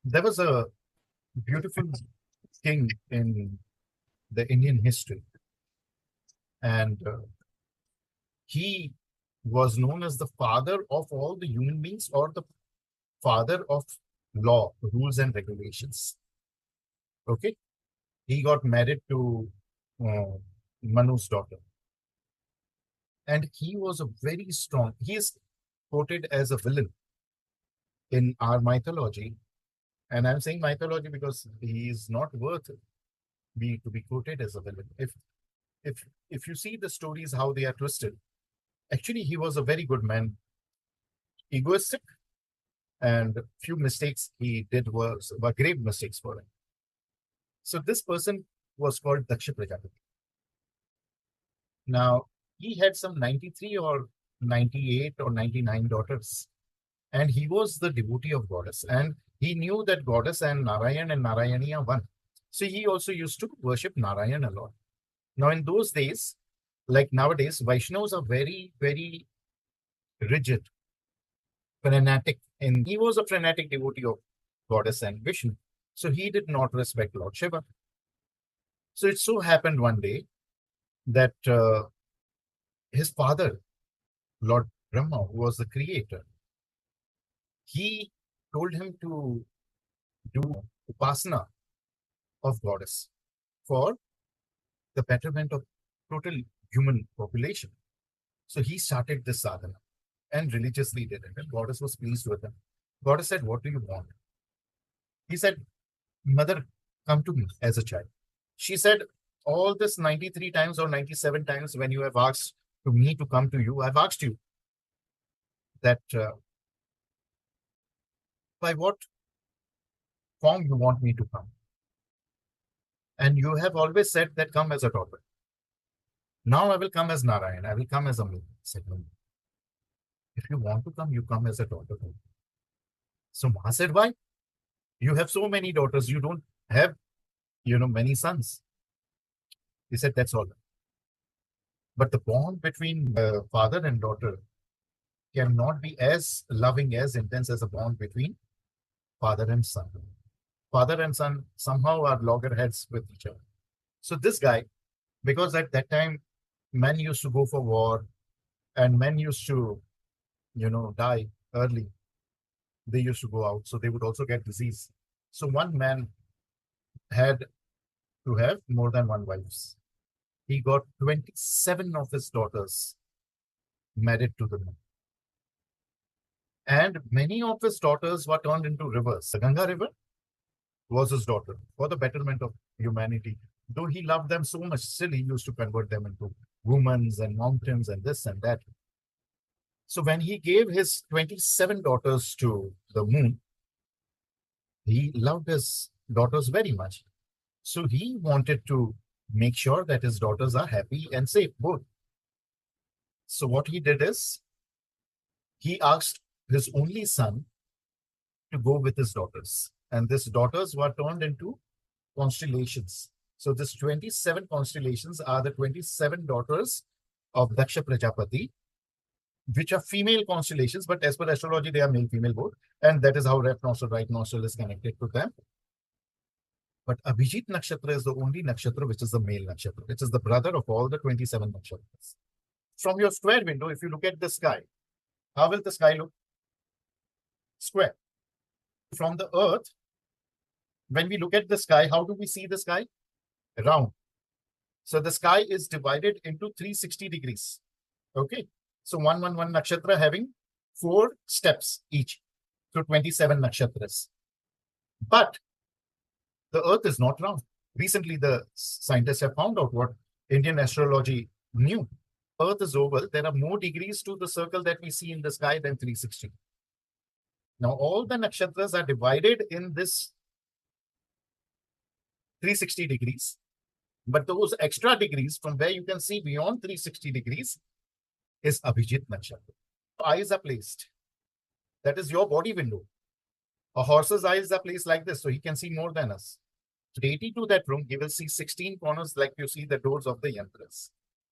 There was a beautiful king in the Indian history, and he was known as the father of all the human beings, or the father of law, rules, and regulations. Okay, he got married to uh, Manu's daughter, and he was a very strong. He is quoted as a villain in our mythology, and I'm saying mythology because he is not worth be to be quoted as a villain. If if you see the stories how they are twisted, actually he was a very good man, egoistic, and few mistakes he did were grave mistakes for him. So this person was called Daksha Prajapati. Now he had some 93 or 98 or 99 daughters, and he was the devotee of goddess, and he knew that goddess and Narayan and Narayani are one. So he also used to worship Narayan a lot. Now in those days, like nowadays, Vaishnavas are very, very rigid, fanatic, and he was a fanatic devotee of goddess and Vishnu. So he did not respect Lord Shiva. So it so happened one day that his father, Lord Brahma, who was the creator, he told him to do upasana of goddess for the betterment of total human population. So he started this sadhana and religiously did it. And goddess was pleased with him. Goddess said, "What do you want?" He said, "Mother, come to me as a child." She said, "All this 93 times or 97 times when you have asked to me to come to you, I've asked you that by what form you want me to come. And you have always said that come as a daughter. Now I will come as Narayan. I will come as a male." Said, "No. If you want to come, you come as a daughter." So Ma said, "Why? You have so many daughters. You don't have, many sons." He said, "That's all. But the bond between father and daughter cannot be as loving, as intense as a bond between father and son. Father and son somehow are loggerheads with each other." So this guy, because at that time men used to go for war and men used to, die early. They used to go out, so they would also get disease. So one man had to have more than one wives. He got 27 of his daughters married to the men. And many of his daughters were turned into rivers. The Ganga River was his daughter for the betterment of humanity. Though he loved them so much, still he used to convert them into women and mountains and this and that. So when he gave his 27 daughters to the moon, he loved his daughters very much. So he wanted to make sure that his daughters are happy and safe, both. So what he did is he asked his only son to go with his daughters. And these daughters were turned into constellations. So this 27 constellations are the 27 daughters of Daksha Prajapati, which are female constellations, but as per astrology, they are male, female both. And that is how left nostril, right nostril is connected to them. But Abhijit Nakshatra is the only nakshatra which is the male nakshatra, which is the brother of all the 27 nakshatras. From your square window, if you look at the sky, how will the sky look? Square. From the earth, when we look at the sky, how do we see the sky? Round. So the sky is divided into 360 degrees. Okay. So 111 nakshatra having 4 steps each. So 27 nakshatras. But the earth is not round. Recently, the scientists have found out what Indian astrology knew. Earth is oval. There are more degrees to the circle that we see in the sky than 360. Now, all the nakshatras are divided in this 360 degrees. But those extra degrees from where you can see beyond 360 degrees is Abhijit Nakshatra. Eyes are placed. That is your body window. A horse's eyes are placed like this, so he can see more than us. Deity to that room, he will see 16 corners like you see the doors of the yantras.